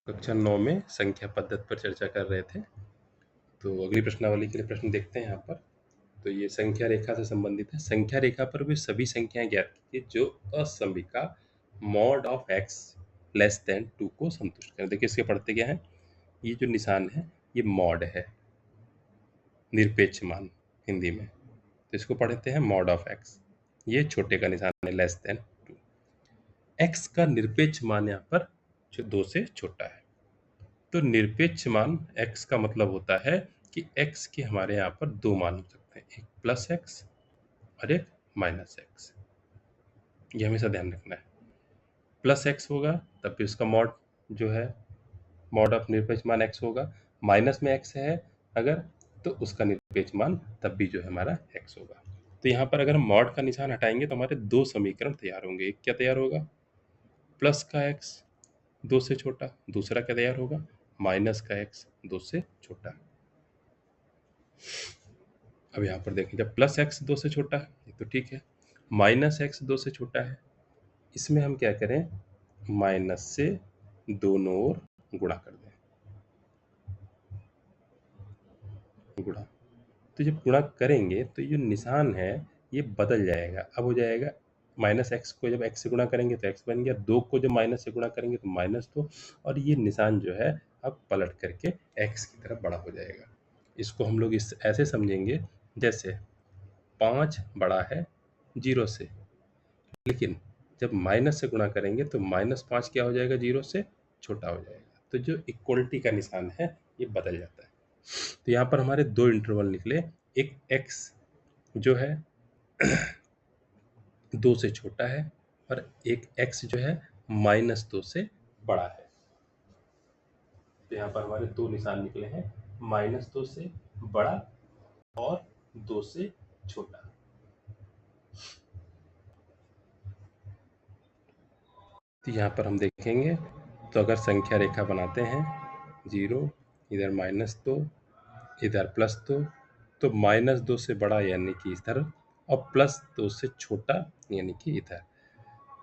कक्षा 9 में संख्या पद्धति पर चर्चा कर रहे थे। तो अगली प्रश्नावली के लिए प्रश्न देखते हैं यहाँ पर। तो ये संख्या रेखा से संबंधित है। संख्या रेखा पर वे सभी संख्याएं ज्ञात कीजिए जो असंविका mod of x less than 2 को संतुष्ट करें। देखिए इसके पढ़ते क्या है, ये जो निशान है ये मॉड है, निरपेक्ष मान हिंदी में, तो इसको पढ़ते हैं मॉड ऑफ x। ये छोटे का निशान है लेस देन 2। x का निरपेक्ष मान यहाँ पर जो 2 से छोटा है। तो निरपेक्ष मान x का मतलब होता है कि x के हमारे यहाँ पर दो मान हो सकते हैं, एक प्लस x और एक माइनस x। ये हमेशा ध्यान रखना है। प्लस x होगा तब भी उसका मॉड जो है मॉड ऑफ निरपेक्ष मान x होगा। माइनस में x है अगर, तो उसका निरपेक्ष मान तब भी जो है हमारा x होगा। तो यहाँ पर अगर हम मॉड का निशान हटाएंगे तो हमारे दो समीकरण तैयार होंगे। एक क्या तैयार होगा, प्लस का x 2 से छोटा, दूसरा क्या तैयार होगा, माइनस का x 2 से छोटा। अब यहाँ पर देखें, जब प्लस एक्स 2 से छोटा है ये तो ठीक है, माइनस एक्स 2 से छोटा है, इसमें हम क्या करें, माइनस से दोनों ओर गुणा कर दें, गुणा। तो जब गुणा करेंगे तो ये निशान है ये बदल जाएगा। अब हो जाएगा माइनस एक्स को जब एक्स से गुणा करेंगे तो एक्स बन गया, 2 को जब माइनस से गुणा करेंगे तो -2, और ये निशान जो है अब पलट करके एक्स की तरफ बड़ा हो जाएगा। इसको हम लोग इस ऐसे समझेंगे जैसे 5 बड़ा है 0 से, लेकिन जब माइनस से गुणा करेंगे तो -5 क्या हो जाएगा, 0 से छोटा हो जाएगा। तो जो इक्वलिटी का निशान है ये बदल जाता है। तो यहाँ पर हमारे दो इंटरवल निकले, एक x जो है 2 से छोटा है और एक x जो है -2 से बड़ा है। तो यहाँ पर हमारे दो निशान निकले हैं, -2 से बड़ा और 2 से छोटा। तो यहाँ पर हम देखेंगे तो अगर संख्या रेखा बनाते हैं 0, इधर -2, इधर +2, तो -2 से बड़ा यानी कि इधर और +2 से छोटा यानी कि इधर।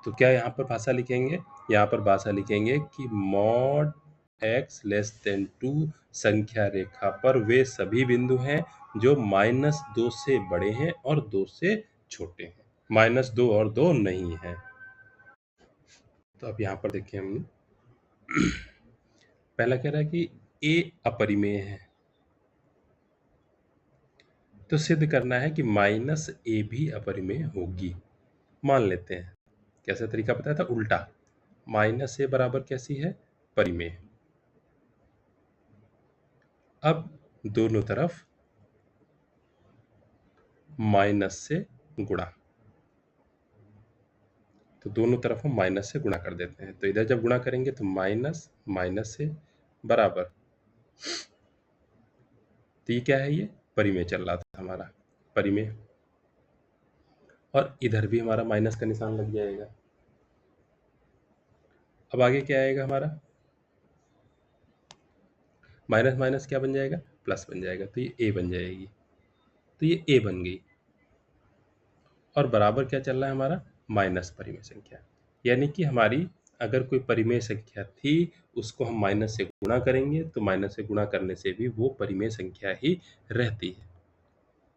तो क्या यहाँ पर भाषा लिखेंगे, यहाँ पर भाषा लिखेंगे कि मॉड x लेस देन 2 संख्या रेखा पर वे सभी बिंदु हैं जो -2 से बड़े हैं और 2 से छोटे हैं, -2 और 2 नहीं है। तो अब यहाँ पर देखिए हम पहला कह रहा है कि a अपरिमेय है, तो सिद्ध करना है कि -a भी अपरिमेय होगी। मान लेते हैं, कैसा तरीका बताया था, उल्टा, -a बराबर कैसी है, परिमेय। अब दोनों तरफ माइनस से गुणा, तो दोनों तरफ हम माइनस से गुणा कर देते हैं। तो इधर जब गुणा करेंगे तो माइनस से बराबर, तो ये क्या है, ये परिमेय चल रहा था हमारा, परिमेय, और इधर भी हमारा माइनस का निशान लग जाएगा। अब आगे क्या आएगा हमारा, माइनस माइनस क्या बन जाएगा, प्लस बन जाएगा, तो ये a बन जाएगी, तो ये a बन गई। और बराबर क्या चल रहा है हमारा, माइनस परिमेय संख्या, यानी कि हमारी अगर कोई परिमेय संख्या थी उसको हम माइनस से गुणा करेंगे तो माइनस से गुणा करने से भी वो परिमेय संख्या ही रहती है,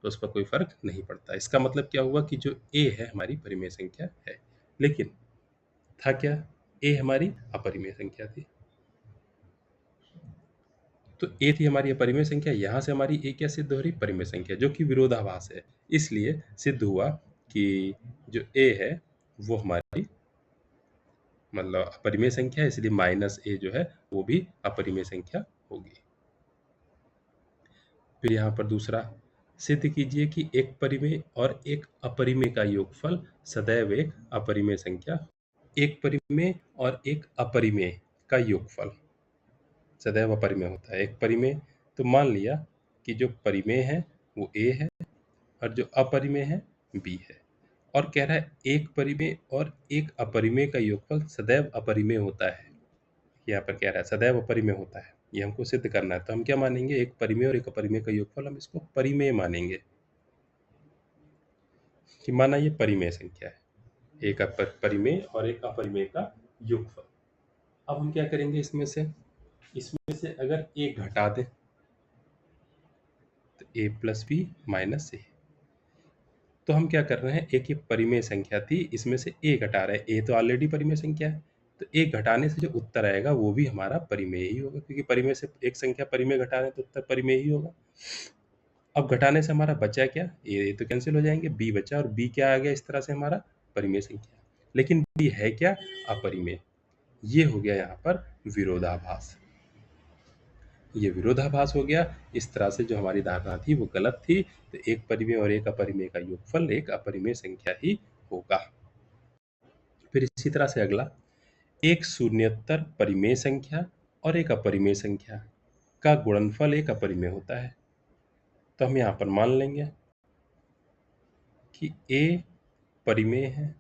तो उस पर कोई फर्क नहीं पड़ता। इसका मतलब क्या हुआ कि जो a है हमारी परिमेय संख्या है, लेकिन था क्या, a हमारी अपरिमेय संख्या थी। तो a थी हमारी अपरिमेय संख्या, यहाँ से हमारी a क्या सिद्ध हो रही, परिमेय संख्या, जो कि विरोधाभास है। इसलिए सिद्ध हुआ कि जो a है वो हमारी मतलब अपरिमेय संख्या है, इसलिए -a जो है वो भी अपरिमेय संख्या होगी। फिर यहाँ पर दूसरा, सिद्ध कीजिए कि एक परिमेय और एक अपरिमेय का योगफल सदैव एक अपरिमेय संख्या, एक परिमेय और एक अपरिमेय का योगफल सदैव अपरिमेय होता है। एक परिमेय, तो मान लिया कि जो परिमेय है वो a है और जो अपरिमेय है b है, और कह रहा है एक परिमेय और एक अपरिमेय का योगफल सदैव अपरिमेय होता है। यहाँ पर कह रहा है सदैव अपरिमेय होता है, ये हमको सिद्ध करना है। तो हम क्या मानेंगे, एक परिमेय और एक अपरिमेय का योगफल, हम इसको परिमेय मानेंगे कि माना ये परिमेय संख्या है, एक परिमेय और एक अपरिमेय का योगफल। अब हम क्या करेंगे, इसमें से इसमें से अगर a घटा दें तो a प्लस बी माइनस ए। तो हम क्या कर रहे हैं, एक ये परिमेय संख्या थी, इसमें से a घटा रहे हैं। a तो ऑलरेडी परिमेय संख्या है, तो a घटाने से जो उत्तर आएगा वो भी हमारा परिमेय ही होगा, क्योंकि परिमेय से एक संख्या परिमेय घटा रहे हैं तो उत्तर परिमेय ही होगा। अब घटाने से हमारा बचा क्या, a तो कैंसिल हो जाएंगे, b बचा, और b क्या आ गया इस तरह से हमारा परिमेय संख्या। लेकिन b है क्या, अपरिमेय। ये हो गया यहाँ पर विरोधाभास। ये विरोधाभास हो गया। इस तरह से जो हमारी धारणा थी वो गलत थी। तो एक परिमेय और एक अपरिमेय का योगफल एक अपरिमेय संख्या ही होगा। फिर इसी तरह से अगला, एक शून्यत्तर परिमेय संख्या और एक अपरिमेय संख्या का गुणनफल एक अपरिमेय होता है। तो हम यहाँ पर मान लेंगे कि a परिमेय है,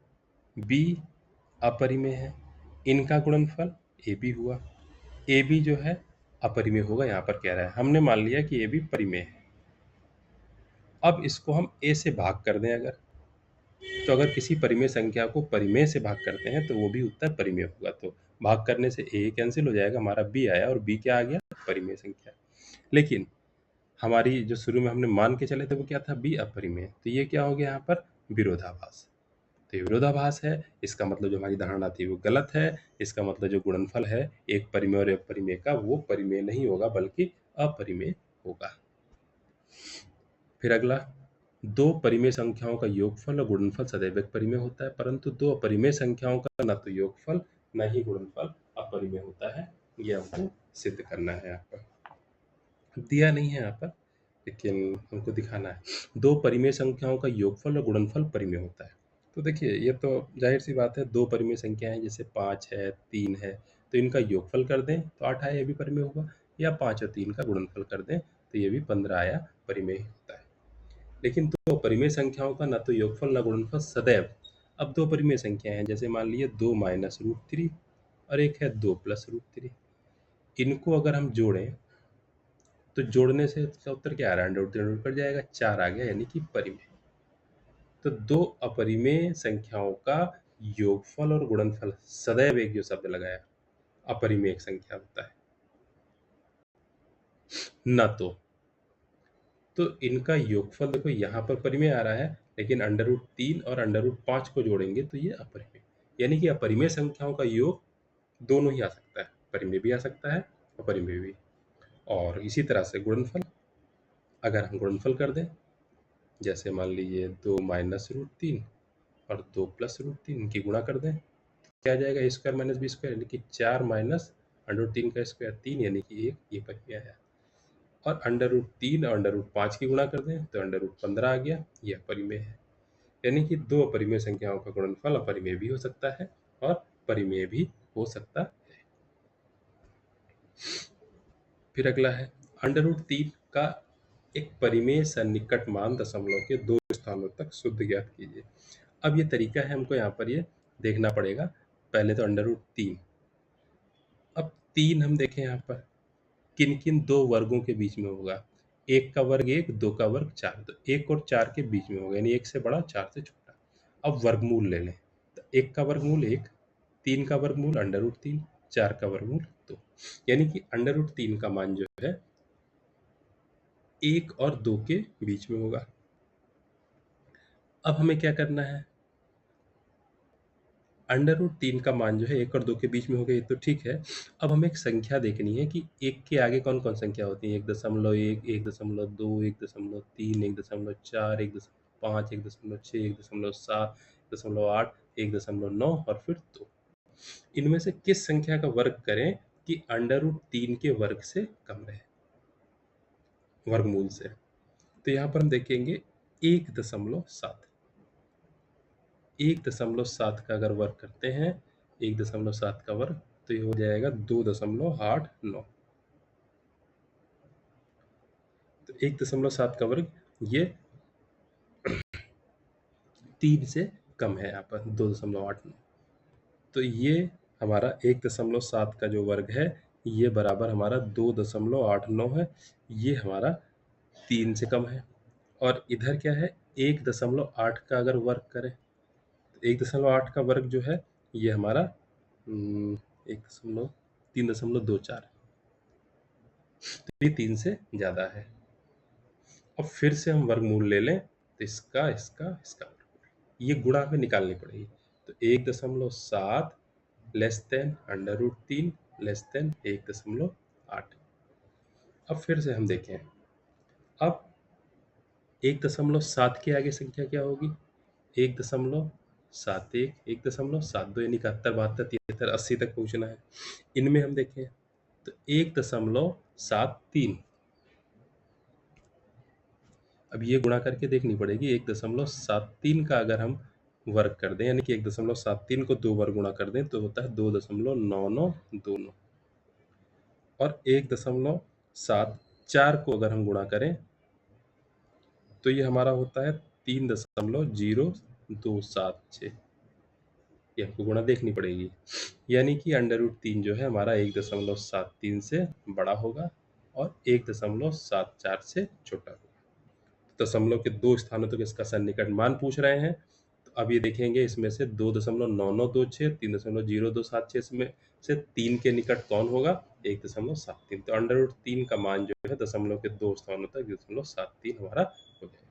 b अपरिमेय है, इनका गुणनफल ab हुआ। ab जो है अपरिमेय होगा, यहाँ पर कह रहा है। हमने मान लिया कि ab परिमेय है। अब इसको हम a से भाग कर दें अगर, तो अगर किसी परिमेय संख्या को परिमेय से भाग करते हैं तो वो भी उत्तर परिमेय होगा। तो भाग करने से a कैंसिल हो जाएगा, हमारा b आया, और b क्या आ गया, परिमेय संख्या। लेकिन हमारी जो शुरू में हमने मान के चले थे वो क्या था, b अपरिमेय। तो ये क्या हो गया यहाँ पर, विरोधाभास। तो ये विरोधाभास है, इसका मतलब जो हमारी धारणा थी वो गलत है। इसका मतलब जो गुणनफल है एक परिमेय और एक परिमेय का, वो परिमेय नहीं होगा बल्कि अपरिमेय होगा। फिर अगला, दो परिमेय संख्याओं का योगफल और गुणनफल सदैव एक परिमेय होता है, परंतु दो अपरिमेय संख्याओं का न तो योगफल न ही गुणनफल अपरिमेय होता है। ये हमको सिद्ध करना है। यहाँ पर दिया नहीं है यहाँ पर, लेकिन हमको दिखाना है। दो परिमेय संख्याओं का योगफल और गुणनफल परिमेय होता है। तो देखिए, ये तो जाहिर सी बात है, दो परिमेय संख्याएं जैसे 5 है 3 है, तो इनका योगफल कर दें तो 8 आया, ये भी परिमेय होगा। या 5 और 3 का गुणनफल कर दें तो ये भी 15 आया, परिमेय होता है। लेकिन दो परिमेय संख्याओं का न तो योगफल न गुणनफल सदैव। अब दो परिमेय संख्याएं हैं, जैसे मान लीजिए 2 माइनस रूट थ्री और एक है 2 प्लस रूट थ्री। इनको अगर हम जोड़ें तो जोड़ने से इसका उत्तर क्या आ रहा है, अंडर रूट कट जाएगा, 4 आ गया, यानी कि परिमेय। तो दो अपरिमेय संख्याओं का योगफल और गुणनफल सदैव, एक जो शब्द लगाया, अपरिमेय एक संख्या होता है। न तो इनका योगफल देखो यहाँ पर परिमेय आ रहा है, लेकिन अंडर रूट 3 और अंडर रूट 5 को जोड़ेंगे तो ये अपरिमेय, यानी कि अपरिमेय संख्याओं का योग दोनों ही आ सकता है, परिमेय भी आ सकता है अपरिमेय भी। और इसी तरह से गुणनफल, अगर हम गुणनफल कर दें, जैसे मान लीजिए 2 माइनस रूट 3 और 2 प्लस रूट 3, इनकी गुणा कर दें, क्या आ जाएगा, ए स्क्वायर माइनस बी स्क्वायर, यानी कि 4 माइनस अंडर रूट 3 का स्क्वायर 3, यानी कि 1, ये परिमेय आया। और अंडर रूट 3 और अंडर रूट 5 की गुणा कर दें तो अंडर रूट 15 आ गया, यह अपरिमेय है। यानी कि दो अपरिमेय संख्याओं का गुणनफल अपरिमेय भी हो सकता है और परिमेय भी हो सकता है। फिर अगला है, अंडर रूट 3 का एक परिमेय सन्निकट मान दशमलव के दो स्थानों तक शुद्ध ज्ञात कीजिए। अब ये तरीका है, हमको यहाँ पर ये देखना पड़ेगा। पहले तो अंडर रूट 3, अब 3 हम देखें यहाँ पर किन किन दो वर्गों के बीच में होगा। एक का वर्ग 1, दो का वर्ग 4, तो 1 और 4 के बीच में होगा, यानी 1 से बड़ा 4 से छोटा। अब वर्गमूल ले लें, तो 1 का वर्गमूल 1, 3 का वर्गमूल अंडर रूट 3, 4 का वर्गमूल 2, यानी कि अंडर रूट 3 का मान जो है 1 और 2 के बीच में होगा। अब हमें क्या करना है, अंडर रूट 3 का मान जो है 1 और 2 के बीच में हो गया, ये तो ठीक है। अब हमें एक संख्या देखनी है कि 1 के आगे कौन कौन संख्या होती है, 1.1, 1.2, 1.3, 1.4, 1.5, 1.6, 1.7, 1.8, 1.9 और फिर 2। इनमें से किस संख्या का वर्ग करें कि अंडर रूट 3 के वर्ग से कम रहे, वर्गमूल से। तो यहाँ पर हम देखेंगे 1.7, 1.7 का अगर वर्ग करते हैं, 1.7 का वर्ग, तो ये हो जाएगा 2.89। तो 1.7 का वर्ग ये 3 से कम है, यहाँ पर 2.89। तो ये हमारा 1.7 का जो वर्ग है ये बराबर हमारा 2.89 है, ये हमारा 3 से कम है। और इधर क्या है, 1.8 का अगर वर्ग करें, 1.8 का वर्ग जो है ये हमारा 1.324, तो ये 3 से ज़्यादा है। अब फिर से हम वर्गमूल ले लें, तो इसका, इसका, इसका वर्गमूल। ये गुणा हमें निकालनी पड़ेगी। तो 1.7 लेस देन √3 लेस देन 1.8। अब फिर से हम देखें, अब 1.7 के आगे संख्या क्या होगी? 1.71, 1.72, यानी 71, 72, 73, 80 तक पहुंचना है। इनमें हम देखें तो 1.73। अब ये गुणा करके देखनी पड़ेगी। 1.73 का अगर हम वर्ग कर दें, यानी कि 1.73 को 2 बार गुणा कर दें, तो होता है 2.9929। और 1.74 को अगर हम गुणा करें, तो ये हमारा होता है 3.0276। ये हमको गुणा देखनी पड़ेगी, यानी कि √3 जो है हमारा 1.73 से बड़ा होगा और 1.74 से छोटा होगा। दशमलव के 2 स्थानों तक इसका सन्निकट मान पूछ रहे हैं। तो अब ये देखेंगे, इसमें से 2.9926, 3.0276 में से 3 के निकट कौन होगा? 1.73। तो √3 का मान जो है दशमलव के 2 स्थानों तक 1.73 हमारा हो जाएगा।